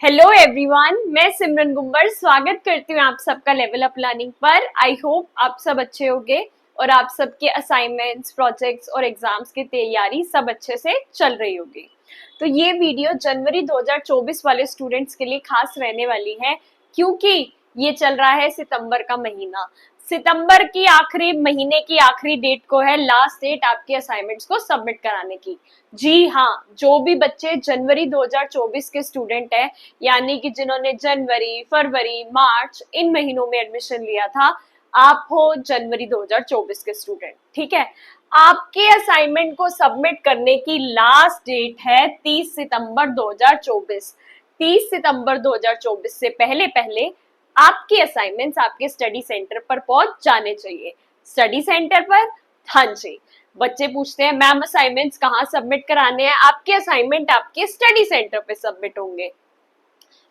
Hello everyone, मैं सिमरन गुम्बर स्वागत करती हूँ आप सबका लेवल अप लर्निंग पर। आई होप आप सब अच्छे होंगे और आप सबके असाइनमेंट्स, प्रोजेक्ट्स और एग्जाम्स की तैयारी सब अच्छे से चल रही होगी। तो ये वीडियो जनवरी 2024 वाले स्टूडेंट्स के लिए खास रहने वाली है, क्योंकि ये चल रहा है सितंबर का महीना। सितंबर की आखिरी महीने की आखिरी डेट को है लास्ट डेट आपके असाइनमेंट्स को सबमिट कराने की। जी हाँ, जो भी बच्चे जनवरी 2024 के स्टूडेंट है, यानी कि जिन्होंने जनवरी, फरवरी, मार्च इन महीनों में एडमिशन लिया था, आप हो जनवरी 2024 के स्टूडेंट, ठीक है। आपके असाइनमेंट को सबमिट करने की लास्ट डेट है 30 सितंबर 2024। 30 सितंबर 2024 से पहले पहले आपके असाइनमेंट्स आपके स्टडी सेंटर पर पहुंच जाने चाहिए। स्टडी सेंटर पर, हाँ जी। बच्चे पूछते हैं मैम असाइनमेंट्स कहाँ सबमिट कराने हैं? आपके असाइनमेंट आपके स्टडी सेंटर पे सबमिट होंगे।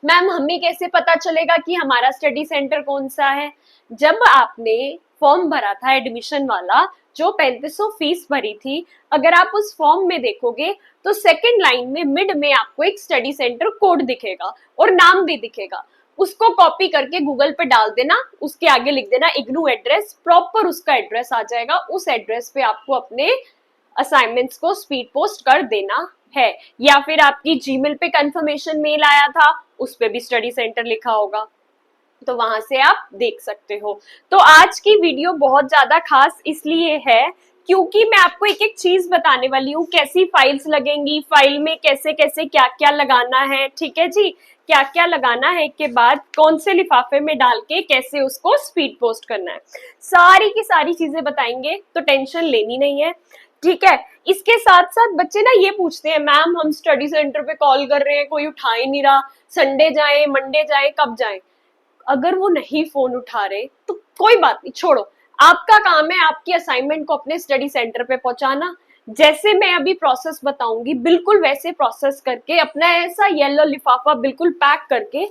मैम हमें कैसे पता चलेगा कि हमारा स्टडी सेंटर कौन सा है? जब आपने फॉर्म भरा था एडमिशन वाला, जो 3500 फीस भरी थी, अगर आप उस फॉर्म में देखोगे तो सेकंड लाइन में मिड में आपको एक स्टडी सेंटर कोड दिखेगा और नाम भी दिखेगा। उसको कॉपी करके गूगल पे डाल देना, उसके आगे लिख देना इग्नू एड्रेस, प्रॉपर उसका एड्रेस आ जाएगा। उस एड्रेस पे आपको अपने असाइनमेंट्स को स्पीड पोस्ट कर देना है। या फिर आपकी जीमेल पे कंफर्मेशन मेल आया था, उस पे भी स्टडी सेंटर लिखा होगा, तो वहां से आप देख सकते हो। तो आज की वीडियो बहुत ज्यादा खास इसलिए है क्योंकि मैं आपको एक एक चीज बताने वाली हूँ, कैसी फाइल्स लगेंगी, फाइल में कैसे कैसे क्या क्या लगाना है, ठीक है जी। क्या क्या लगाना है के बाद कौन से लिफाफे में डाल के कैसे उसको स्पीड पोस्ट करना है, सारी की सारी चीजें बताएंगे, तो टेंशन लेनी नहीं है, ठीक है। इसके साथ साथ बच्चे ना ये पूछते हैं मैम हम स्टडी सेंटर पे कॉल कर रहे हैं, कोई उठा ही नहीं रहा, संडे जाए, मंडे जाए, कब जाए? अगर वो नहीं फोन उठा रहे तो कोई बात नहीं, छोड़ो। आपका काम है आपकी असाइनमेंट को अपने स्टडी सेंटर पे पहुंचाना। जैसे मैं अभी प्रोसेस बताऊंगी, बिल्कुल वैसे प्रोसेस करके अपना ऐसा येलो लिफाफा बिल्कुल पैक करके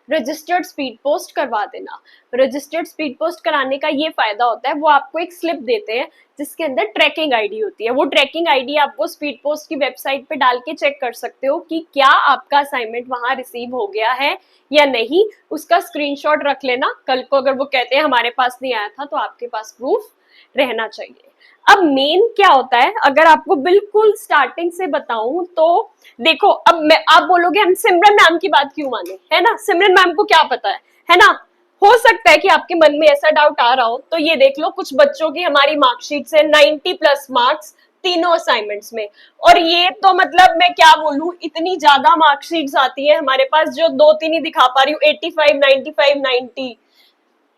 रजिस्टर्ड स्पीड पोस्ट करवा देना। रजिस्टर्ड स्पीड पोस्ट कराने का ये फायदा होता है, वो आपको एक स्लिप देते हैं जिसके अंदर ट्रैकिंग आईडी होती है। वो ट्रैकिंग आईडी आपको स्पीड पोस्ट की वेबसाइट पे डाल के चेक कर सकते हो कि क्या आपका असाइनमेंट वहां रिसीव हो गया है या नहीं। उसका स्क्रीनशॉट रख लेना, कल को अगर वो कहते हैं हमारे पास नहीं आया था, तो आपके पास प्रूफ रहना चाहिए। अब मेन क्या होता है, अगर आपको बिल्कुल स्टार्टिंग से बताऊं तो देखो, अब मैं आप बोलोगे हम सिमरन मैम की बात क्यों माने, है ना, सिमरन मैम को क्या पता है ना। हो सकता है कि आपके मन में ऐसा डाउट आ रहा हो, तो ये देख लो, कुछ बच्चों की हमारी मार्कशीट से 90 प्लस मार्क्स तीनों असाइनमेंट्स में। और ये तो मतलब मैं क्या बोलूं, इतनी ज्यादा मार्कशीट्स आती है हमारे पास, जो दो तीन ही दिखा पा रही हूँ, 85, 95, 90।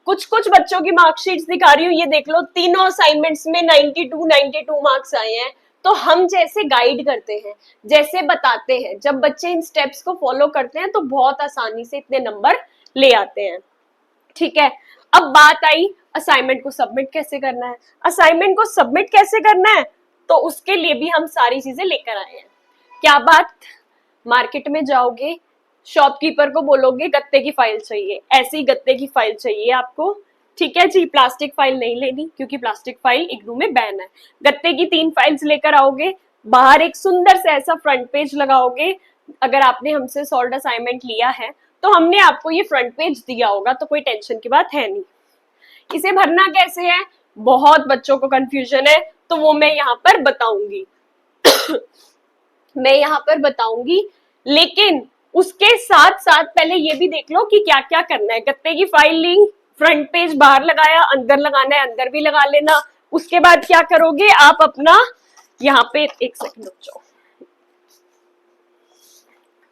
कुछ कुछ बच्चों की मार्कशीट्स दिखा रही हूँ, ये देख लो, तीनों असाइनमेंट्स में 92 मार्क्स आए हैं। तो हम जैसे गाइड करते हैं, जैसे बताते हैं, जब बच्चे इन स्टेप्स को फॉलो करते हैं तो बहुत आसानी से इतने नंबर ले आते हैं, ठीक है। अब बात आई असाइनमेंट को सबमिट कैसे करना है। असाइनमेंट को सबमिट कैसे करना है, तो उसके लिए भी हम सारी चीजें लेकर आए हैं। क्या बात, मार्केट में जाओगे, शॉपकीपर को बोलोगे गत्ते की फाइल चाहिए, ऐसी गत्ते की फाइल चाहिए आपको, ठीक है जी। प्लास्टिक फाइल नहीं लेनी, क्योंकि प्लास्टिक फाइल इग्नू में बैन है। गत्ते की 3 फाइल्स लेकर आओगे, बाहर एक सुंदर से ऐसा फ्रंट पेज लगाओगे। अगर आपने हमसे सॉल्व असाइनमेंट लिया है तो हमने आपको ये फ्रंट पेज दिया होगा, तो कोई टेंशन की बात है नहीं। इसे भरना कैसे है, बहुत बच्चों को कंफ्यूजन है, तो वो मैं यहाँ पर बताऊंगी मैं यहाँ पर बताऊंगी, लेकिन उसके साथ साथ पहले ये भी देख लो कि क्या क्या करना है। गत्ते की फाइल ली, फ्रंट पेज बाहर लगाया, अंदर लगाना है अंदर भी लगा लेना। उसके बाद क्या करोगे आप, अपना यहाँ पे एक सेकंड रुक जाओ,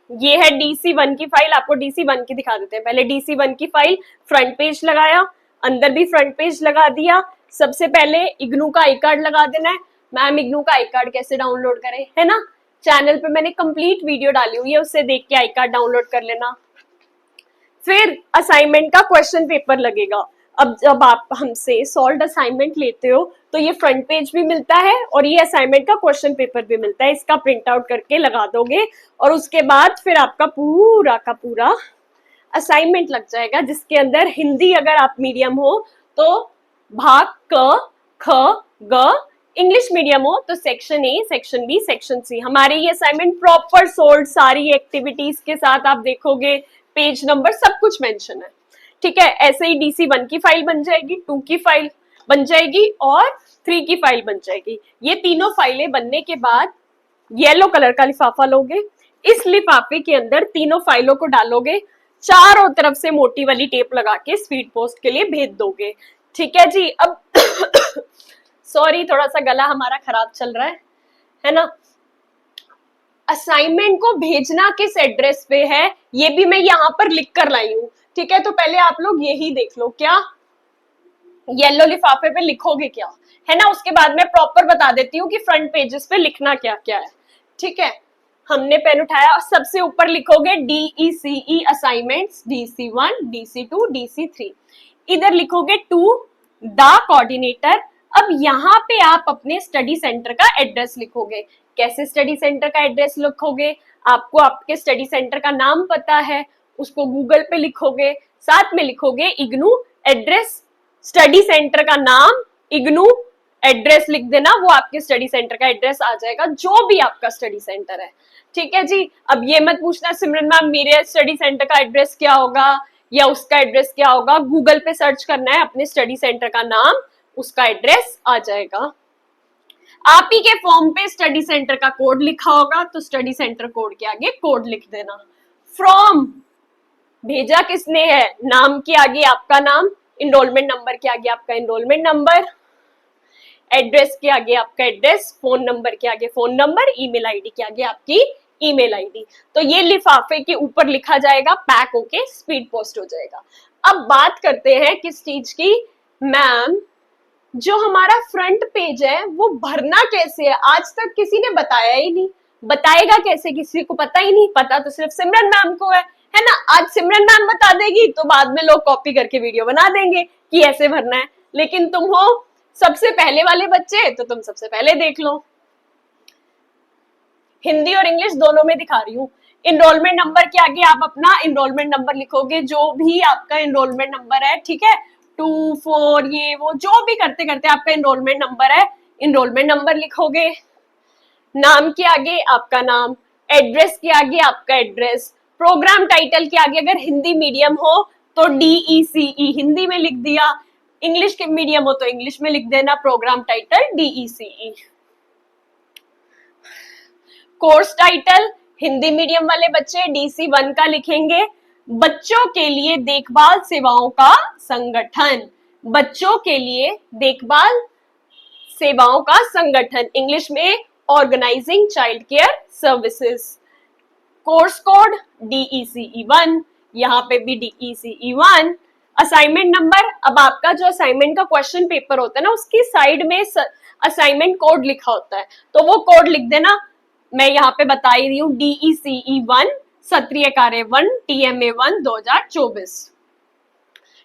ये है DC1 की फाइल, आपको DC1 की दिखा देते हैं। पहले DC1 की फाइल, फ्रंट पेज लगाया, अंदर भी फ्रंट पेज लगा दिया। सबसे पहले इग्नू का आई कार्ड लगा देना है। मैम इग्नू का आई कार्ड कैसे डाउनलोड करें, है ना, चैनल पे मैंने कंप्लीट वीडियो डाली हुई है, उससे देख के आई कार्ड डाउनलोड कर लेना। फिर असाइनमेंट का क्वेश्चन पेपर लगेगा। अब जब आप हमसे सॉल्व असाइनमेंट लेते हो तो ये फ्रंट पेज भी मिलता है और ये असाइनमेंट का क्वेश्चन पेपर भी मिलता है। इसका प्रिंट आउट करके लगा दोगे और उसके बाद फिर आपका पूरा का पूरा असाइनमेंट लग जाएगा, जिसके अंदर हिंदी अगर आप मीडियम हो तो भाग क ख ग इंग्लिश मीडियम हो तो section A, section B, section C. हमारे ये असाइनमेंट प्रॉपर सोल्ड, सारी एक्टिविटीज के साथ आप देखोगे, पेज नंबर सब कुछ मेंशन है, ठीक है। ऐसे ही DC1 की फाइल बन जाएगी, 2 की फाइल बन जाएगी और 3 की फाइल बन जाएगी। ये तीनों फाइलें बनने के बाद येलो कलर का लिफाफा लोगे, इस लिफाफे के अंदर तीनों फाइलों को डालोगे, चारों तरफ से मोटी वाली टेप लगा के स्पीड पोस्ट के लिए भेज दोगे, ठीक है जी। अब सॉरी, थोड़ा सा गला हमारा खराब चल रहा है ना। असाइनमेंट को भेजना किस एड्रेस पे है ये भी मैं यहाँ पर लिख कर लाई हूँ, ठीक है। तो पहले आप लोग यही देख लो, क्या येलो लिफाफे पे लिखोगे क्या, है ना। उसके बाद मैं प्रॉपर बता देती हूँ कि फ्रंट पेजेस पे लिखना क्या क्या है, ठीक है। हमने पेन उठाया और सबसे ऊपर लिखोगे DECE assignments, DC1, DC2, DC3। इधर लिखोगे टू द कोऑर्डिनेटर। अब यहाँ पे आप अपने स्टडी सेंटर का एड्रेस लिखोगे। कैसे स्टडी सेंटर का एड्रेस लिखोगे, आपको आपके स्टडी सेंटर का नाम पता है, उसको गूगल पे लिखोगे, साथ में लिखोगे इग्नू एड्रेस, स्टडी सेंटर का नाम, इग्नू एड्रेस लिख देना, वो आपके स्टडी सेंटर का एड्रेस आ जाएगा, जो भी आपका स्टडी सेंटर है, ठीक है जी। अब ये मत पूछना सिमरन मैम मेरे स्टडी सेंटर का एड्रेस क्या होगा या उसका एड्रेस क्या होगा, गूगल पे सर्च करना है अपने स्टडी सेंटर का नाम, उसका एड्रेस आ जाएगा। आप ही के फॉर्म पे स्टडी सेंटर का कोड लिखा होगा तो स्टडी सेंटर कोड के आगे कोड लिख देना। फ्रॉम भेजा किसने है, नाम के आगे आपका नाम, इनरोलमेंट नंबर के आगे आपका इनरोलमेंट नंबर, एड्रेस के आगे आपका एड्रेस, फोन नंबर के आगे फोन नंबर, ईमेल आईडी के आगे आपकी ईमेल आईडी। तो ये लिफाफे के ऊपर लिखा जाएगा, पैक होके स्पीड पोस्ट हो जाएगा। अब बात करते हैं किस चीज की, मैम जो हमारा फ्रंट पेज है वो भरना कैसे है, आज तक किसी ने बताया ही नहीं। बताएगा कैसे, किसी को पता ही नहीं, पता तो सिर्फ सिमरन मैम को है ना। आज सिमरन मैम बता देगी तो बाद में लोग कॉपी करके वीडियो बना देंगे कि ऐसे भरना है, लेकिन तुम हो सबसे पहले वाले बच्चे तो तुम सबसे पहले देख लो। हिंदी और इंग्लिश दोनों में दिखा रही हूँ। इनरोलमेंट नंबर के आगे आप अपना इनरोलमेंट नंबर लिखोगे, जो भी आपका इनरोलमेंट नंबर है, ठीक है, 2, 4 ये वो जो भी करते करते आपका इनरोलमेंट नंबर है, इनरोलमेंट नंबर लिखोगे, नाम के आगे आपका नाम, एड्रेस के आगे आपका एड्रेस, प्रोग्राम टाइटल के आगे अगर हिंदी मीडियम हो तो DECE हिंदी में लिख दिया, इंग्लिश के मीडियम हो तो इंग्लिश में लिख देना programme title DECE। Course title Hindi medium वाले बच्चे DC1 का लिखेंगे, बच्चों के लिए देखभाल सेवाओं का संगठन, बच्चों के लिए देखभाल सेवाओं का संगठन, इंग्लिश में organising child care services. Course code DECE1, यहाँ पे भी DECE1। असाइनमेंट नंबर, अब आपका जो असाइनमेंट का क्वेश्चन पेपर होता है ना उसकी साइड में असाइनमेंट कोड लिखा होता है, तो वो कोड लिख देना। मैं यहाँ पे बता ही रही हूँ, DECE1 सत्रीय कार्य 1 TMA1 2024,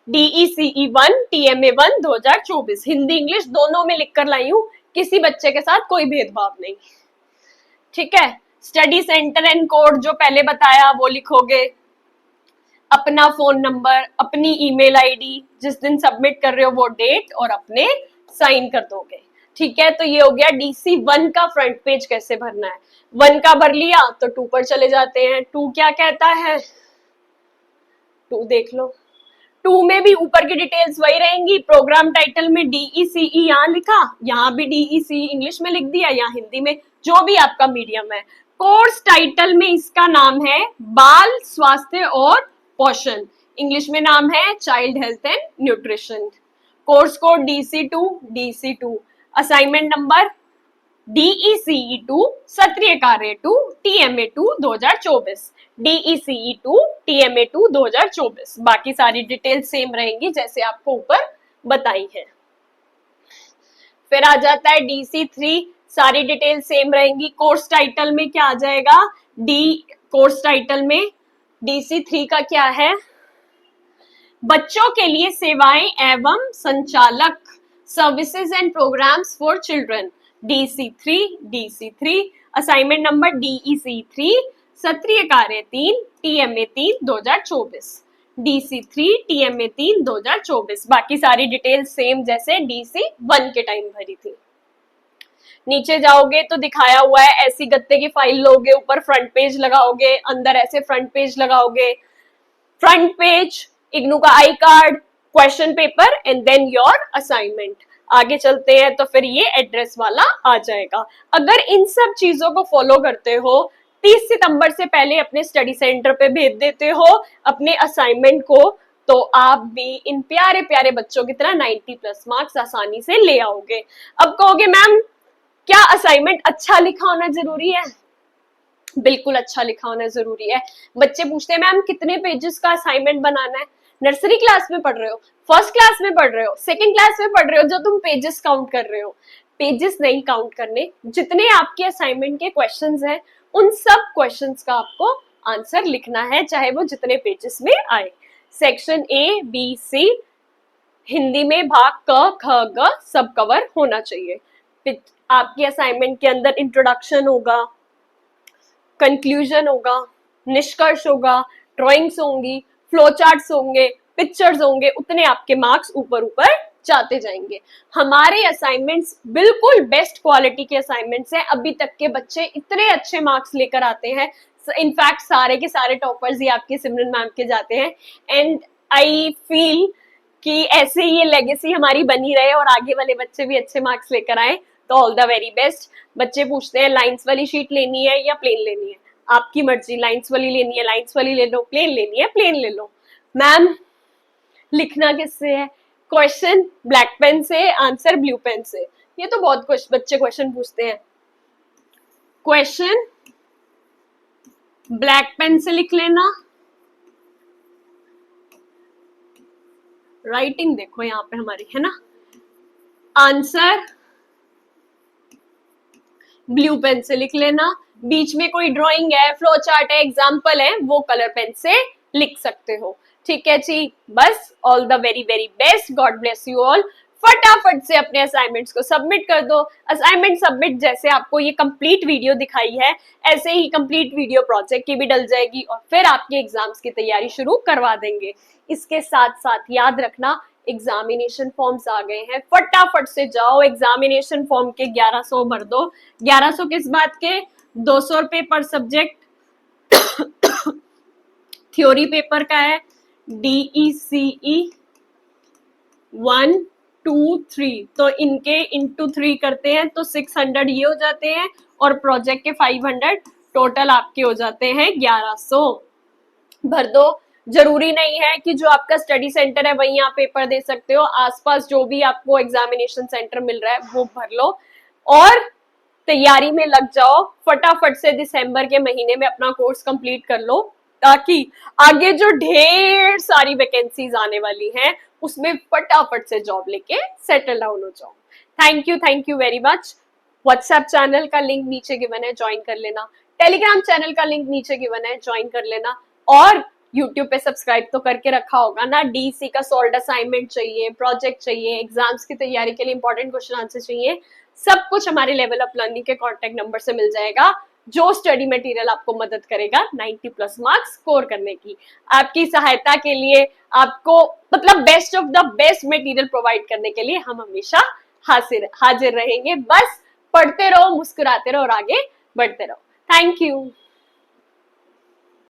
DECE1 TMA1 2024, Hindi English दोनों में लिख कर लाई हूँ, किसी बच्चे के साथ कोई भेदभाव नहीं, ठीक है। स्टडी सेंटर एंड कोड जो पहले बताया वो लिखोगे, अपना फोन नंबर, अपनी ईमेल आईडी, जिस दिन सबमिट कर रहे हो वो डेट और अपने साइन कर दोगे, ठीक है। तो ये हो गया DC1 का फ्रंट पेज कैसे भरना है। 1 का भर लिया तो 2 पर चले जाते हैं। 2 क्या कहता है, 2 देख लो, 2 में भी ऊपर की डिटेल्स वही रहेंगी। प्रोग्राम टाइटल में DECE यहाँ लिखा, यहाँ भी DECE इंग्लिश में लिख दिया या हिंदी में, जो भी आपका मीडियम है। कोर्स टाइटल में इसका नाम है बाल स्वास्थ्य और पोषण, इंग्लिश में नाम है child health and nutrition. Course code DC2, assignment number DECE2 सत्रीय कार्य 2 TMA2 2024, DECE2 TMA2 2024। बाकी सारी डिटेल सेम रहेंगी जैसे आपको ऊपर बताई है। फिर आ जाता है DC3, सारी डिटेल सेम रहेंगी। कोर्स टाइटल में क्या आ जाएगा, कोर्स टाइटल में DC3 का क्या है, बच्चों के लिए सेवाएं एवं संचालक, services and programmes for children, DC3। Assignment number DEC3 सत्रीय कार्य 3 TMA3 2024, DC3 TMA3 2024। बाकी सारी डिटेल सेम जैसे DC1 के टाइम भरी थी। नीचे जाओगे तो दिखाया हुआ है ऐसी गत्ते की फाइल लोगे, ऊपर फ्रंट पेज लगाओगे, अंदर ऐसे फ्रंट पेज लगाओगे, फ्रंट पेज, इग्नू का I card, question paper and then your assignment. आगे चलते हैं तो फिर ये एड्रेस वाला आ जाएगा। अगर इन सब चीजों को फॉलो करते हो, 30 सितंबर से पहले अपने स्टडी सेंटर पे भेज देते हो अपने असाइनमेंट को, तो आप भी इन प्यारे प्यारे बच्चों की तरह 90 प्लस मार्क्स आसानी से ले आओगे। अब कहोगे मैम क्या असाइनमेंट अच्छा लिखा होना जरूरी है? बिल्कुल अच्छा लिखा होना जरूरी है। बच्चे पूछते हैं मैम कितने पेजेस का असाइनमेंट बनाना है? नर्सरी क्लास में पढ़ रहे हो, फर्स्ट क्लास में पढ़ रहे हो, सेकंड क्लास में पढ़ रहे हो, जो तुम पेजेस काउंट कर रहे हो, पेजेस नहीं काउंट करने, जितने आपके असाइनमेंट के क्वेश्चंस हैं उन सब क्वेश्चंस का आपको आंसर लिखना है, चाहे वो जितने पेजेस में आए। Section A B C, Hindi में भाग क ख ग सब कवर होना चाहिए। आपके असाइनमेंट के अंदर इंट्रोडक्शन होगा, कंक्लूजन होगा, निष्कर्ष होगा, ड्राइंग्स होंगी, फ्लो चार्ट्स होंगे, पिक्चर्स होंगे, उतने आपके मार्क्स ऊपर ऊपर जाते जाएंगे। हमारे असाइनमेंट्स बिल्कुल बेस्ट क्वालिटी के असाइनमेंट्स हैं। अभी तक के बच्चे इतने अच्छे मार्क्स लेकर आते हैं, इनफैक्ट सारे के सारे टॉपर्स ही आपके सिमरन मैम के जाते हैं। एंड आई फील कि ऐसे ही ये लेगेसी हमारी बनी रहे और आगे वाले बच्चे भी अच्छे मार्क्स लेकर आए, तो ऑल द वेरी बेस्ट। बच्चे पूछते हैं लाइंस वाली शीट लेनी है या प्लेन लेनी है? आपकी मर्जी, लाइंस वाली लेनी है लाइंस वाली ले लो, प्लेन लेनी है प्लेन ले लो। मैम लिखना किससे है? क्वेश्चन ब्लैक पेन से, आंसर ब्लू पेन से। ये तो बहुत कुछ बच्चे क्वेश्चन पूछते हैं। क्वेश्चन ब्लैक पेन से लिख लेना, राइटिंग देखो यहाँ पे हमारी है ना, आंसर ब्लू पेन से लिख लेना, बीच में कोई ड्राइंग है, फ्लो चार्ट है, एग्जाम्पल है, वो कलर पेन से लिख सकते हो। ठीक है जी, बस all the very very best, God bless you all. फटाफट से अपने असाइनमेंट्स को सबमिट कर दो। असाइनमेंट सबमिट जैसे आपको ये कंप्लीट वीडियो दिखाई है, ऐसे ही कंप्लीट वीडियो प्रोजेक्ट की भी डल जाएगी और फिर आपके एग्जाम्स की तैयारी शुरू करवा देंगे। इसके साथ साथ याद रखना एग्जामिनेशन फॉर्म्स आ गए हैं, फटाफट से जाओ एग्जामिनेशन फॉर्म के 1100 भर दो। 1100 किस बात के? 200 रुपए पर सब्जेक्ट थ्योरी पेपर का है, DECE 1 2 3, तो इनके इंटू 3 करते हैं तो 600 ये हो जाते हैं और प्रोजेक्ट के 500, टोटल आपके हो जाते हैं 1100। भर दो। जरूरी नहीं है कि जो आपका स्टडी सेंटर है वहीं आप पेपर दे सकते हो, आसपास जो भी आपको एग्जामिनेशन सेंटर मिल रहा है वो भर लो और तैयारी में लग जाओ। फटाफट से दिसंबर के महीने में अपना कोर्स कंप्लीट कर लो, ताकि आगे जो ढेर सारी वैकेंसीज आने वाली हैं उसमें फटाफट से जॉब लेके सेटल डाउन हो जाओ। Thank you very much. WhatsApp channel का लिंक नीचे गिवन है, ज्वाइन कर लेना। टेलीग्राम चैनल का लिंक नीचे गिवन है, ज्वाइन कर लेना। और यूट्यूब पे सब्सक्राइब तो करके रखा होगा ना। डीसी का सॉल्व असाइनमेंट चाहिए, प्रोजेक्ट चाहिए, एग्जाम्स की तैयारी के लिए इंपॉर्टेंट क्वेश्चन आंसर चाहिए, सब कुछ हमारे लेवल अप लर्निंग के कॉन्टेक्ट नंबर से मिल जाएगा, जो स्टडी मटेरियल आपको मदद करेगा 90 प्लस मार्क्स स्कोर करने की। आपकी सहायता के लिए, आपको मतलब best of the best material provide करने के लिए हम हमेशा हाजिर रहेंगे। बस पढ़ते रहो, मुस्कुराते रहो और आगे बढ़ते रहो। Thank you.